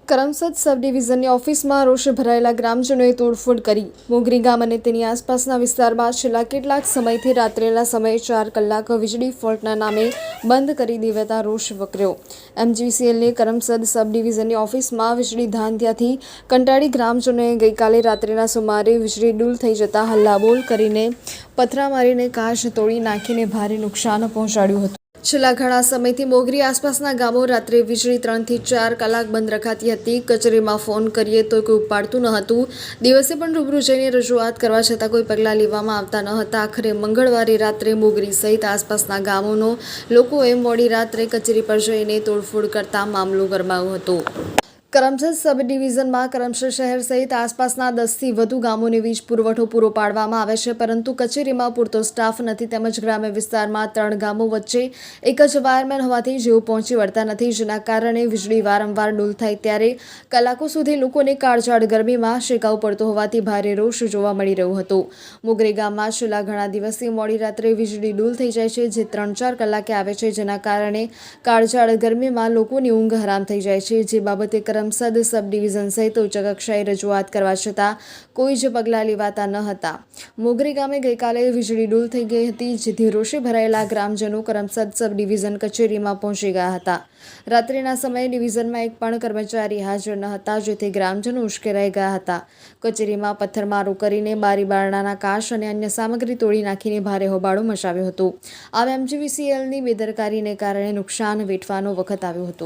કરમસદ સબ ડિવિઝનની ઓફિસમાં રોષે ભરાયેલા ગ્રામજનોએ તોડફોડ કરી મોગરી ગામ અને તેની આસપાસના વિસ્તારમાં છેલ્લા કેટલાક સમયથી રાત્રિના સમયે 4 કલાક વીજળી ફોલ્ટના નામે બંધ કરી દેવાતા રોષ વકર્યો। એમજીવીસીએલની કરમસદ સબ ડિવિઝનની ઓફિસમાં વીજળી ધાંધ્યાથી કંટાળી ગ્રામજનોએ ગઈકાલે રાત્રિના સુમારે વીજળી ડૂલ થઈ જતા હલ્લાબોલ કરીને પથરા મારીને કાચ તોડી નાખીને ભારે નુકસાન પહોંચાડ્યું હતું। છેલ્લા ઘણા સમયથી મોગરી આસપાસના ગામો રાત્રે વીજળી 3 થી 4 કલાક બંધ રખાતી હતી। કચેરીમાં ફોન કરીએ તો કોઈ ઉપાડતું ન હતું। દિવસે પણ રૂબરૂ જઈને રજૂઆત કરવા છતાં કોઈ પગલાં લેવામાં આવતા ન હતા। આખરે મંગળવારે રાત્રે મોગરી સહિત આસપાસના ગામોનો લોકોએ મોડી રાત્રે કચેરી પર જઈને તોડફોડ કરતા મામલો ગરમાયો હતો। કરમસદ સબ ડિવિઝનમાં કરમસદ શહેર સહિત આસપાસના 10 થી વધુ ગામોને વીજ પુરવઠો પૂરો પાડવામાં આવે છે, પરંતુ કચેરીમાં પૂરતો સ્ટાફ નથી। તેમજ ગ્રામ્ય વિસ્તારમાં 3 ગામો વચ્ચે એક જ વાયરમેન હોવાથી જેઓ પહોંચી વળતા નથી, જેના કારણે વીજળી વારંવાર ડૂલ થાય ત્યારે કલાકો સુધી લોકોને કાળઝાળ ગરમીમાં શેકાવું પડતો હોવાથી ભારે રોષ જોવા મળી રહ્યો હતો। મોગરી ગામમાં છેલ્લા ઘણા દિવસથી મોડી રાત્રે વીજળી ડૂલ થઈ જાય છે, જે 3-4 કલાકે આવે છે, જેના કારણે કાળઝાળ ગરમીમાં લોકોની ઊંઘ હરામ થઈ જાય છે। જે બાબતે કરમસદ સબ ડિવિઝન સહિત ઉચ્ચ કક્ષાએ રજૂઆત કરવા છતાં કોઈ જ પગલાં લેવાતા ન હતા। મોગરી ગામે ગઈકાલે વીજળી ડૂલ થઈ ગઈ હતી, જેથી રોષે ભરાયેલા ગ્રામજનો કરમસદ સબ ડિવિઝન કચેરીમાં પહોંચી ગયા હતા। રાત્રિના સમયે ડિવિઝનમાં એક પણ કર્મચારી હાજર ન હતા, જેથી ગ્રામજનો ઉશ્કેરાઈ ગયા હતા। કચેરીમાં પથ્થરમારો કરીને બારી બારણાના કાચ અને અન્ય સામગ્રી તોડી નાખીને ભારે હોબાળો મચાવ્યો હતો। આમ એમજીવીસીએલની બેદરકારીને કારણે નુકસાન વેઠવાનો વખત આવ્યો હતો।